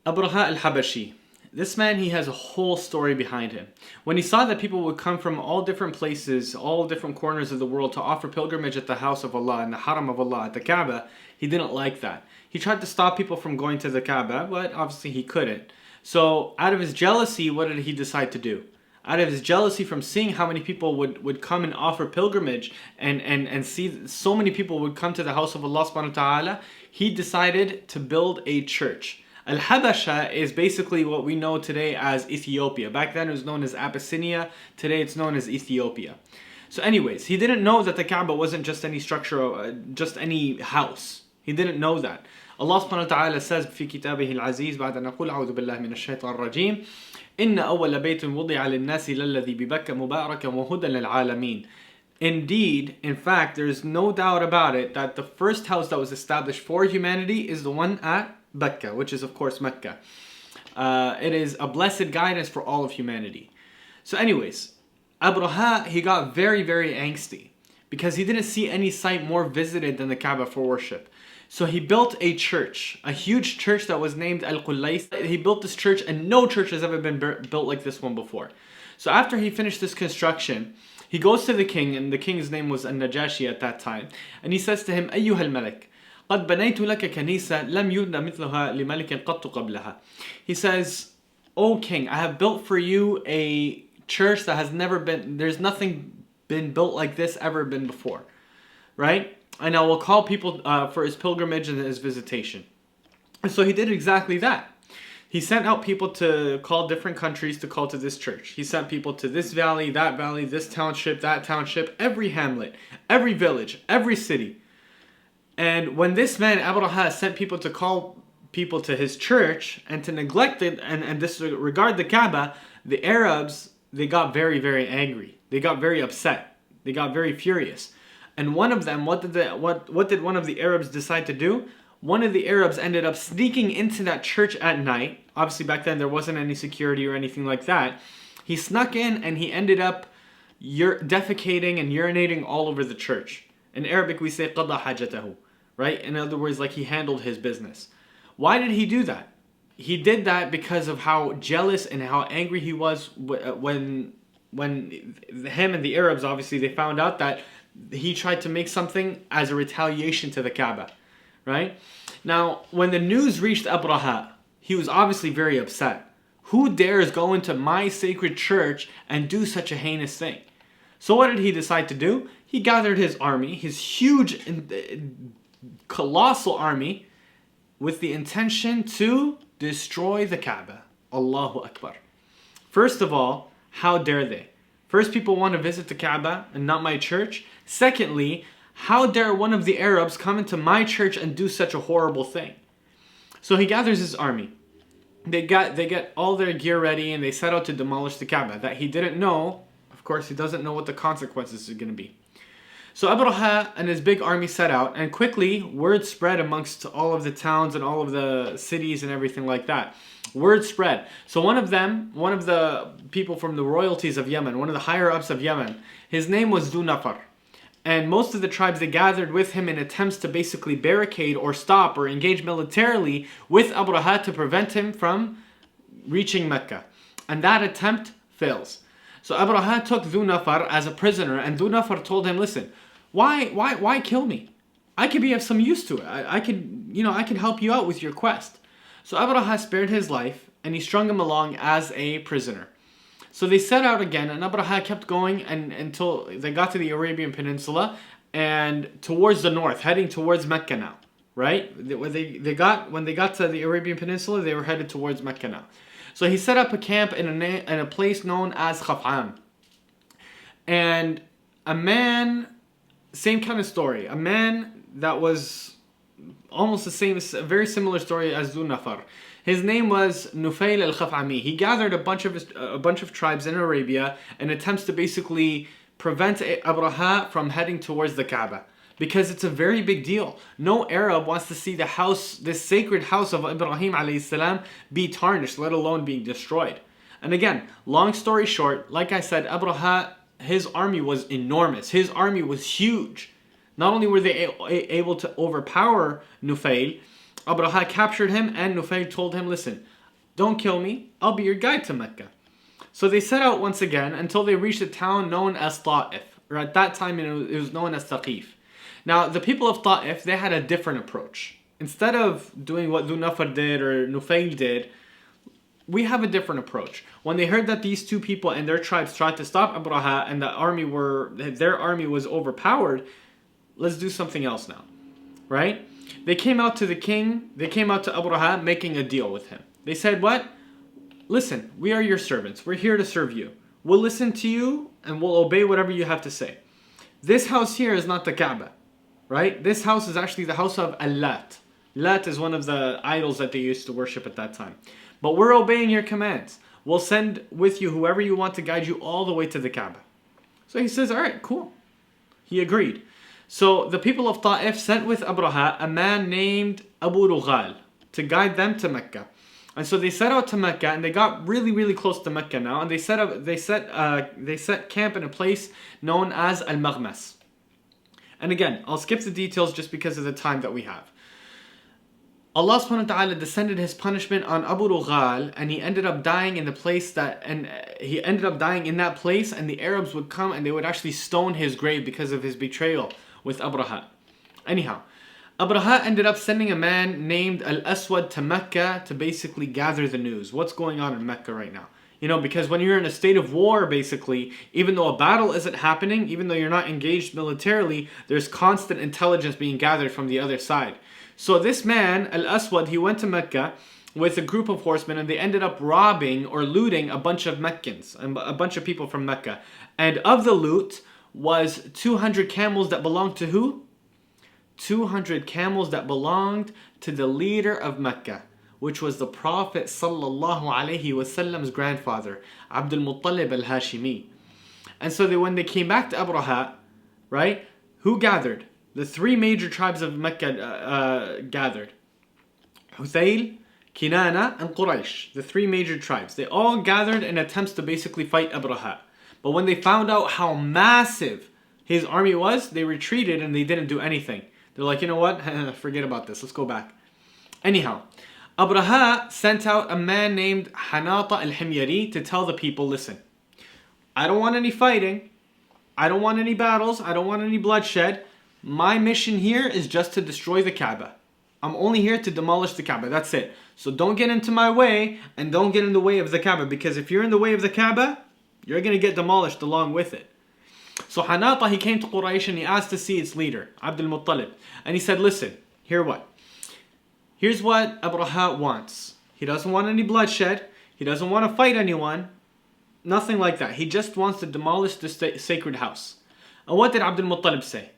Abraha al-Habashi. This man, he has a whole story behind him. When he saw that people would come from all different places, all different corners of the world to offer pilgrimage at the house of Allah, in the Haram of Allah, at the Kaabah, he didn't like that. He tried to stop people from going to the Kaabah, but obviously he couldn't. So out of his jealousy, what did he decide to do? Out of his jealousy from seeing how many people would come and offer pilgrimage and see so many people would come to the house of Allah subhanahu wa ta'ala, he decided to build a church. Al-Habasha is basically what we know today as Ethiopia. Back then it was known as Abyssinia. Today it's known as Ethiopia. So anyways, he didn't know that the Kaaba wasn't just any structure, just any house. He didn't know that. Allah subhanahu wa ta'ala says في كتابه العزيز بعد أن نقول أعوذ بالله من الشيطان الرجيم إن أول بيت وضع للناس للذي ببكة مباركا وهدى للعالمين. Indeed, in fact, there's no doubt about it that the first house that was established for humanity is the one at Mecca, which is of course Mecca. It is a blessed guidance for all of humanity. So anyways, Abraha, he got very, very angsty because he didn't see any site more visited than the Kaaba for worship. So he built a church, a huge church that was named al-Holiest. He built this church and no church has ever been built like this one before. So after he finished this construction, he goes to the king, and the king's name was al-Najashi at that time, and he says to him, أيها الملك قد بنيت لك كنيسة لم يبنى مثلها لملك قط قبلها. He says, O king, I have built for you a church that has never been, there's nothing been built like this ever been before. Right? And I will call people for his pilgrimage and his visitation. And so he did exactly that. He sent out people to call different countries to call to this church. He sent people to this valley, this township, that township, every hamlet, every village, every city. And when this man, Abraha, sent people to call people to his church and to neglect it and disregard the Kaaba, the Arabs, they got very, very angry. They got very upset. They got very furious. And one of them, what did one of the Arabs decide to do? One of the Arabs ended up sneaking into that church at night. Obviously back then there wasn't any security or anything like that. He snuck in and he ended up defecating and urinating all over the church. In Arabic we say قَضَى حَاجَتَهُ. Right? In other words, like he handled his business. Why did he do that? He did that because of how jealous and how angry he was when him and the Arabs, obviously, they found out that he tried to make something as a retaliation to the Kaaba. Right? Now, when the news reached Abraha, he was obviously very upset. Who dares go into my sacred church and do such a heinous thing? So what did he decide to do? He gathered his army, his huge colossal army, with the intention to destroy the Kaaba. Allahu Akbar. First of all, how dare they? First, people want to visit the Kaaba and not my church. Secondly, how dare one of the Arabs come into my church and do such a horrible thing? So he gathers his army. They get all their gear ready and they set out to demolish the Kaaba. That he didn't know, of course, he doesn't know what the consequences are going to be. So Abraha and his big army set out, and quickly word spread amongst all of the towns and all of the cities and everything like that. Word spread. So one of the people from the royalties of Yemen, one of the higher ups of Yemen, his name was Dhu Nafar. And most of the tribes, they gathered with him in attempts to basically barricade or stop or engage militarily with Abraha to prevent him from reaching Mecca. And that attempt fails. So Abraha took Dhu Nafar as a prisoner, and Dhu Nafar told him, listen, why kill me? I could be of some use to it. I could help you out with your quest. So Abraha spared his life, and he strung him along as a prisoner. So they set out again, and Abraha kept going until they got to the Arabian Peninsula and towards the north, heading towards Mecca now. Right? When they got to the Arabian Peninsula, they were headed towards Mecca now. So he set up a camp in a place known as Khaf'am. And a man, same kind of story. A man that was almost the same, a very similar story as Dhu Nafar. His name was Nufayl al-Khaf'ami. He gathered a bunch of tribes in Arabia in attempts to basically prevent Abraha from heading towards the Kaaba. Because it's a very big deal. No Arab wants to see the house, this sacred house of Ibrahim alayhi salam, be tarnished, let alone being destroyed. And again, long story short, like I said, Abraha, his army was enormous. His army was huge. Not only were they able to overpower Nufayl, Abraha captured him, and Nufayl told him, listen, Don't kill me. I'll be your guide to Mecca. So they set out once again until they reached a town known as Ta'if. Or at that time it was known as Thaqif. Now the people of Ta'if, they had a different approach. Instead of doing what Dhu Nafar did or Nufayl did, we have a different approach. When they heard that these two people and their tribes tried to stop Abraha and their army was overpowered, let's do something else now, right? They came out to the king, they came out to Abraha making a deal with him. They said, what? Listen, we are your servants. We're here to serve you. We'll listen to you and we'll obey whatever you have to say. This house here is not the Kaabah, right? This house is actually the house of Lat. Lat is one of the idols that they used to worship at that time. But we're obeying your commands. We'll send with you whoever you want to guide you all the way to the Kaabah. So he says, all right, cool. He agreed. So the people of Ta'if sent with Abraha a man named Abu Rughal to guide them to Mecca. And so they set out to Mecca and they got really, really close to Mecca now. And they set camp in a place known as al-Maghmas. And again, I'll skip the details just because of the time that we have. Allah subhanahu wa ta'ala descended his punishment on Abu Rughal and he ended up dying in the place he ended up dying in that place, and the Arabs would come and they would actually stone his grave because of his betrayal with Abraha. Anyhow, Abraha ended up sending a man named Al-Aswad to Mecca to basically gather the news. What's going on in Mecca right now? You know, because when you're in a state of war, basically, even though a battle isn't happening, even though you're not engaged militarily, there's constant intelligence being gathered from the other side. So this man, Al-Aswad, he went to Mecca with a group of horsemen and they ended up robbing or looting a bunch of Meccans, a bunch of people from Mecca. And of the loot was 200 camels that belonged to who? 200 camels that belonged to the leader of Mecca, which was the Prophet sallallahu alaihi wasallam's grandfather, Abdul Muttalib al-Hashimi. And so when they came back to Abraha, right, who gathered? The three major tribes of Mecca gathered. Huthail, Kinana, and Quraysh. The three major tribes. They all gathered in attempts to basically fight Abraha. But when they found out how massive his army was, they retreated and they didn't do anything. They're like, you know what? Forget about this. Let's go back. Anyhow, Abraha sent out a man named Hanata al-Himyari to tell the people, listen, I don't want any fighting. I don't want any battles. I don't want any bloodshed. My mission here is just to destroy the Kaabah. I'm only here to demolish the Kaabah. That's it. So don't get into my way and don't get in the way of the Kaabah, because if you're in the way of the Kaabah, you're going to get demolished along with it. So Hanata, he came to Quraysh and he asked to see its leader, Abdul Muttalib. And he said, listen, here's what Abraha wants. He doesn't want any bloodshed. He doesn't want to fight anyone. Nothing like that. He just wants to demolish the sacred house. And what did Abdul Muttalib say?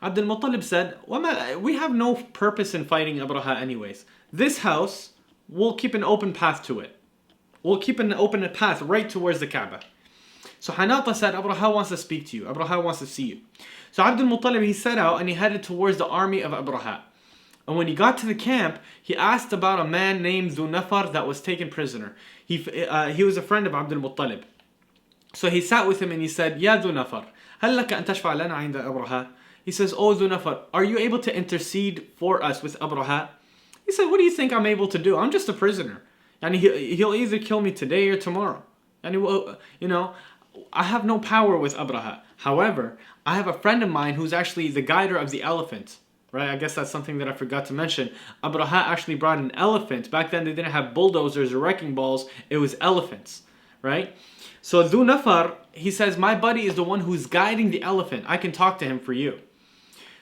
Abdul Muttalib said, we have no purpose in fighting Abraha anyways. This house, we'll keep an open path to it. We'll keep an open path right towards the Kaabah. So Hanata said, Abraha wants to speak to you. Abraha wants to see you. So Abdul Muttalib, he set out and he headed towards the army of Abraha. And when he got to the camp, he asked about a man named Dhu Nafar that was taken prisoner. He was a friend of Abdul Muttalib. So he sat with him and he said, Ya Dhu Nafar, هل لك أن تشفع لنا عند أبرهة? He says, oh Dhu Nafar, are you able to intercede for us with Abraha? He said, what do you think I'm able to do? I'm just a prisoner. And he'll either kill me today or tomorrow. And I have no power with Abraha. However, I have a friend of mine who's actually the guider of the elephant. Right? I guess that's something that I forgot to mention. Abraha actually brought an elephant. Back then they didn't have bulldozers or wrecking balls. It was elephants. Right? So Dhu Nafar, he says, my buddy is the one who's guiding the elephant. I can talk to him for you.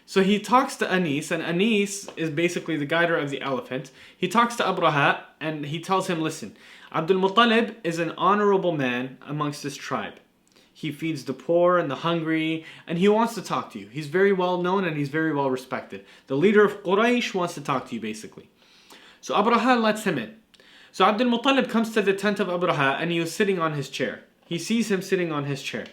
So he talks to Anis, and Anis is basically the guider of the elephant. He talks to Abraha and he tells him, listen, Abdul Muttalib is an honorable man amongst his tribe. He feeds the poor and the hungry, and he wants to talk to you. He's very well known and he's very well respected. The leader of Quraysh wants to talk to you, basically. So Abraha lets him in. So Abdul Muttalib comes to the tent of Abraha and he was sitting on his chair. He sees him sitting on his chair.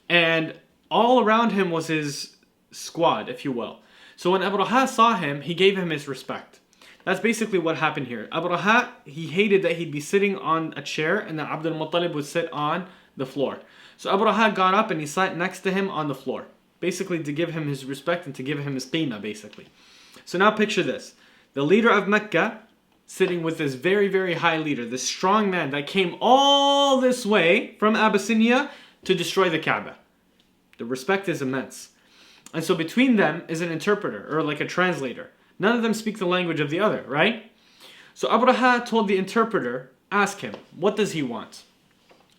And all around him was his squad, if you will. So when Abraha saw him, he gave him his respect. That's basically what happened here. Abraha, he hated that he'd be sitting on a chair and that Abdul Muttalib would sit on the floor. So Abraha got up and he sat next to him on the floor. Basically to give him his respect and to give him his qima, basically. So now picture this. The leader of Mecca sitting with this very, very high leader, this strong man that came all this way from Abyssinia to destroy the Kaabah. The respect is immense. And so between them is an interpreter, or like a translator. None of them speak the language of the other, right? So Abraha told the interpreter, ask him, what does he want?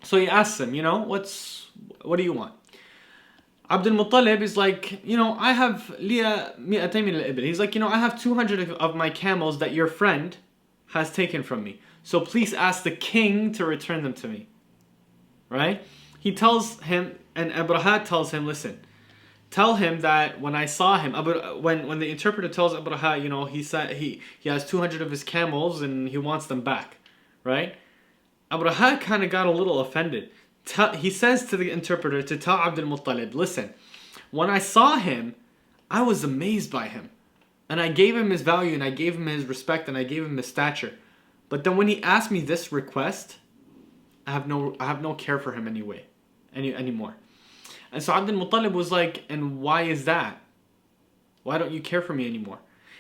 So he asks him, what do you want? Abdul Muttalib is like, I have liya mi'atayn min al-ibil. He's like, I have 200 of my camels that your friend has taken from me. So please ask the king to return them to me. Right? He tells him, and Abraha tells him, listen, tell him that when I saw him, when the interpreter tells Abraha, he said he has 200 of his camels and he wants them back. Right? Abraha kind of got a little offended. He says to the interpreter to tell Abdul Muttalib, listen, when I saw him, I was amazed by him. And I gave him his value and I gave him his respect and I gave him his stature. But then when he asked me this request, I have no care for him anymore. And so Abdul Muttalib was like, and why is that? Why don't you care for me anymore?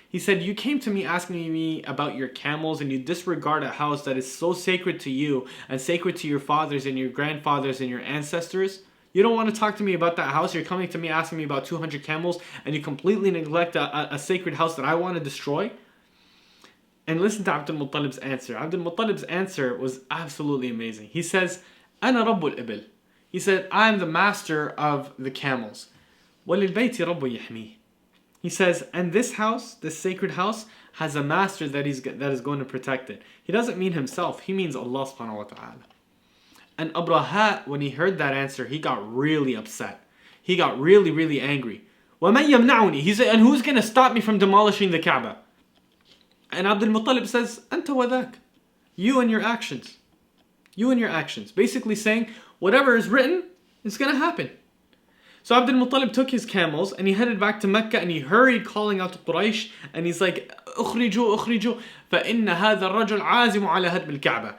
He said, you came to me asking me about your camels and you disregard a house that is so sacred to you and sacred to your fathers and your grandfathers and your ancestors. You don't want to talk to me about that house. You're coming to me asking me about 200 camels and you completely neglect a sacred house that I want to destroy. And listen to Abdul Muttalib's answer. Abdul Muttalib's answer was absolutely amazing. He says, أنا رب الإبل. He said, I am the master of the camels. وَلِلْبَيْتِ رَبُّ يَحْمِيهِ. He says, and this house, this sacred house, has a master that is going to protect it. He doesn't mean himself. He means Allah subhanahu wa ta'ala. And Abraha, when he heard that answer, he got really upset. He got really, really angry. وَمَنْ يَمْنَعُنِي. He said, and who's going to stop me from demolishing the Kaabah? And Abdul Muttalib says, أَنْتَ وَذَاكَ. You and your actions. You and your actions. Basically saying, whatever is written, it's going to happen. So Abdul Muttalib took his camels and he headed back to Mecca and he hurried calling out to Quraysh and he's like, أخرجوا أخرجوا فإن هذا الرجل عازم على هدم الكعبة.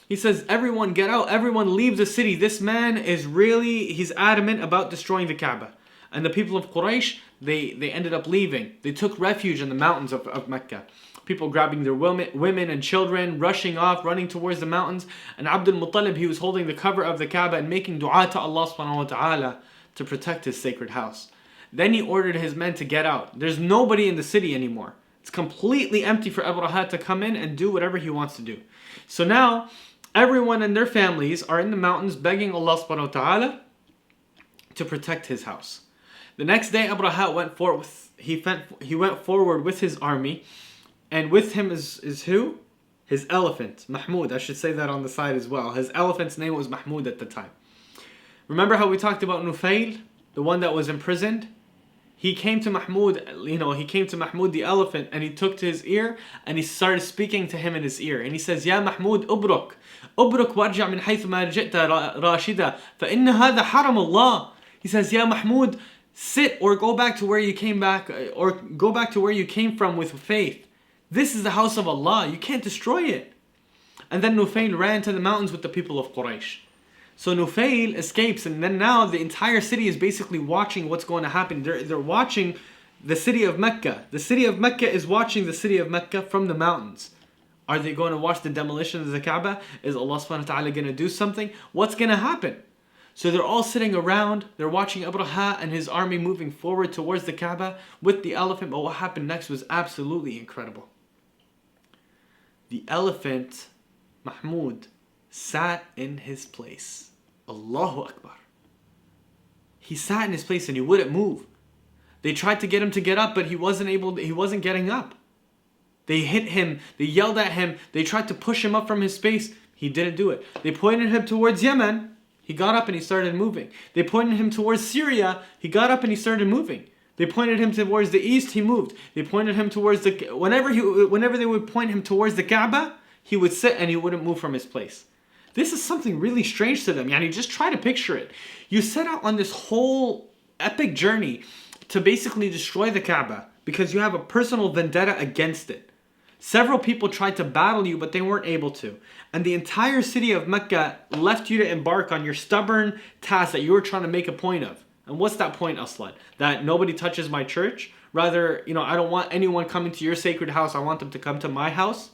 He says, everyone get out, everyone leave the city. This man he's adamant about destroying the Kaabah. And the people of Quraysh, they ended up leaving. They took refuge in the mountains of Mecca. People grabbing their women and children, rushing off, running towards the mountains. And Abdul Muttalib, he was holding the cover of the Kaabah and making dua to Allah subhanahu wa ta'ala to protect his sacred house. Then he ordered his men to get out. There's nobody in the city anymore. It's completely empty for Abraha to come in and do whatever he wants to do. So now, everyone and their families are in the mountains begging Allah subhanahu wa ta'ala to protect his house. The next day, Abraha went forward. He went forward with his army, and with him is who? His elephant, Mahmud. I should say that on the side as well. His elephant's name was Mahmud at the time. Remember how we talked about Nufail, the one that was imprisoned? He came to Mahmud, the elephant, and he took to his ear and he started speaking to him in his ear. And he says, Ya Mahmud, ubruk warja min haythu ma raja'ta rashida, fa inna hadha haram Allah. He says, Ya Mahmud, sit or go back to where you came from with faith. This is the house of Allah. You can't destroy it. And then Nufail ran to the mountains with the people of Quraysh. So Nufail escapes, and then now the entire city is basically watching what's going to happen. They're watching the city of Mecca. The city of Mecca is watching the city of Mecca from the mountains. Are they going to watch the demolition of the Kaabah? Is Allah subhanahu wa ta'ala going to do something? What's going to happen? So they're all sitting around. They're watching Abraha and his army moving forward towards the Kaabah with the elephant. But what happened next was absolutely incredible. The elephant, Mahmud, sat in his place. Allahu Akbar. He sat in his place and he wouldn't move. They tried to get him to get up, but he wasn't getting up. They hit him, they yelled at him, they tried to push him up from his space. He didn't do it. They pointed him towards Yemen. He got up and he started moving. They pointed him towards Syria. He got up and he started moving. They pointed him towards the east. He moved. They pointed him towards whenever they would point him towards the Kaabah, he would sit and he wouldn't move from his place. This is something really strange to them. Yani, just try to picture it. You set out on this whole epic journey to basically destroy the Kaabah because you have a personal vendetta against it. Several people tried to battle you, but they weren't able to. And the entire city of Mecca left you to embark on your stubborn task that you were trying to make a point of. And what's that point, Aslan? That nobody touches my church? Rather, I don't want anyone coming to your sacred house. I want them to come to my house.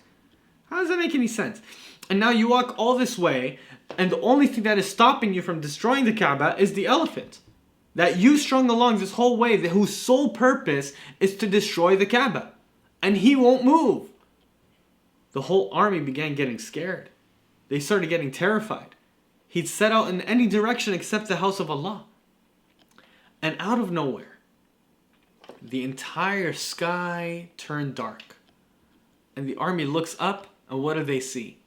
How does that make any sense? And now you walk all this way, and the only thing that is stopping you from destroying the Kaaba is the elephant that you strung along this whole way, whose sole purpose is to destroy the Kaaba. And he won't move. The whole army began getting scared. They started getting terrified. He'd set out in any direction except the house of Allah. And out of nowhere, the entire sky turned dark. And the army looks up, and what do they see?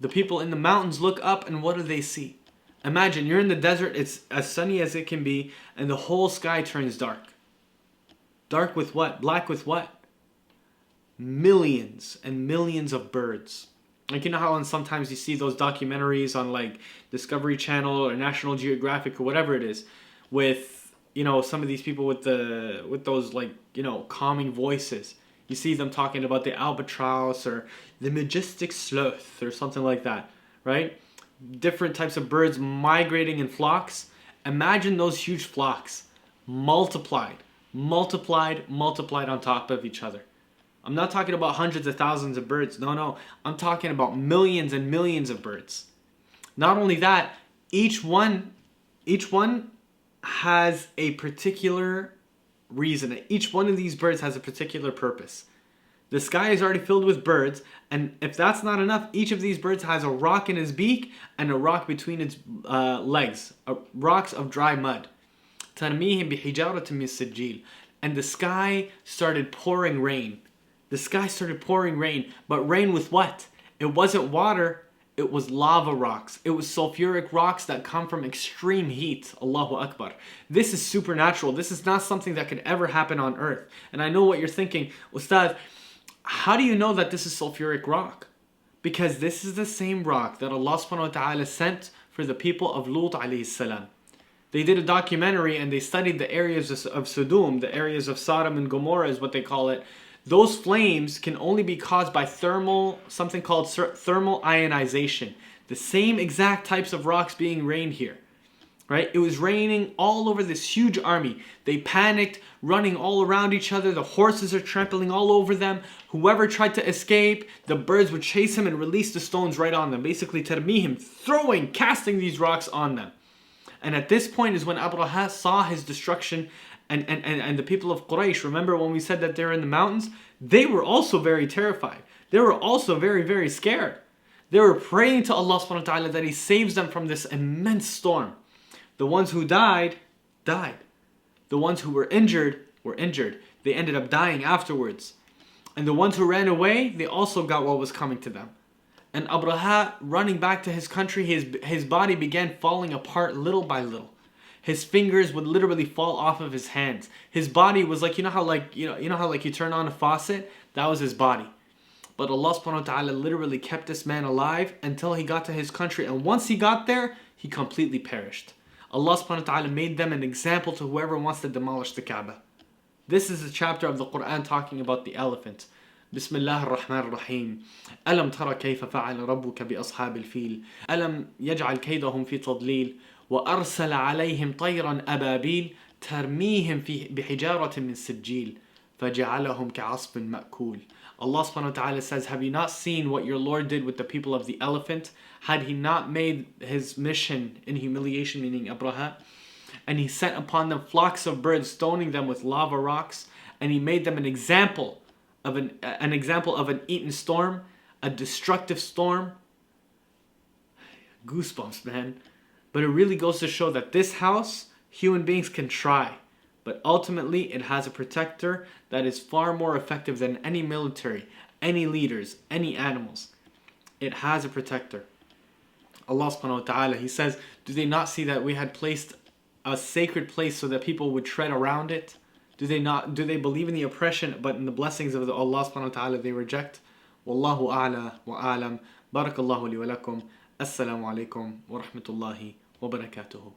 The people in the mountains look up, and what do they see? Imagine you're in the desert, it's as sunny as it can be, and the whole sky turns dark. Dark with what? Black with what? Millions and millions of birds. Like, you know how sometimes you see those documentaries on like Discovery Channel or National Geographic or whatever it is, with, you know, some of these people with those, like, you know, calming voices. You see them talking about the albatross or the majestic sloth or something like that, right? Different types of birds migrating in flocks. Imagine those huge flocks multiplied on top of each other. I'm not talking about hundreds of thousands of birds. No. I'm talking about millions and millions of birds. Not only that, each one has a particular reason. Each one of these birds has a particular purpose. The sky is already filled with birds, and if that's not enough, each of these birds has a rock in his beak and a rock between its legs, rocks of dry mud. ترميهم بحجارة من سجيل. And the sky started pouring rain. The sky started pouring rain, but rain with what? It wasn't water, it was lava rocks. It was sulfuric rocks that come from extreme heat. Allahu Akbar. This is supernatural. This is not something that could ever happen on earth. And I know what you're thinking, Ustad, how do you know that this is sulfuric rock? Because this is the same rock that Allah subhanahu wa ta'ala sent for the people of Lut alayhi salam. They did a documentary and they studied the areas of Sodom, the areas of Sodom and Gomorrah is what they call it. Those flames can only be caused by something called thermal ionization. The same exact types of rocks being rained here. Right? It was raining all over this huge army. They panicked, running all around each other. The horses are trampling all over them. Whoever tried to escape, the birds would chase him and release the stones right on them. Basically, tarmihim, throwing, casting these rocks on them. And at this point is when Abraha saw his destruction and the people of Quraysh. Remember when we said that they're in the mountains? They were also very terrified. They were also very, very scared. They were praying to Allah subhanahu wa ta'ala that He saves them from this immense storm. The ones who died, died. The ones who were injured. They ended up dying afterwards. And the ones who ran away, they also got what was coming to them. And Abraha, running back to his country, his body began falling apart little by little. His fingers would literally fall off of his hands. His body was like, you know how you turn on a faucet? That was his body. But Allah subhanahu wa ta'ala literally kept this man alive until he got to his country. And once he got there, he completely perished. Allah subhanahu wa ta'ala made them an example to whoever wants to demolish the Kaaba. This is a chapter of the Quran talking about the elephant. Bismillah ar-Rahman ar-Rahim. ألم ترى كيف فعل ربك بأصحاب الفيل ألم يجعل كيدهم في تضليل وأرسل عليهم طيرا أبابيل ترميهم بحجارة من سجيل فجعلهم كعصف مأكول. Allah subhanahu wa ta'ala says, have you not seen what your Lord did with the people of the elephant? Had He not made His mission in humiliation, meaning Abraha? And He sent upon them flocks of birds, stoning them with lava rocks, and He made them an example of an eaten storm, a destructive storm. Goosebumps, man. But it really goes to show that this house, human beings can try. But ultimately, it has a protector that is far more effective than any military, any leaders, any animals. It has a protector. Allah subhanahu wa ta'ala, He says, do they not see that we had placed a sacred place so that people would tread around it? Do they believe in the oppression, but in the blessings of Allah subhanahu wa ta'ala they reject? Wallahu a'la wa a'lam. Barakallahu li wa lakum. Assalamu alaikum wa rahmatullahi wa barakatuhu.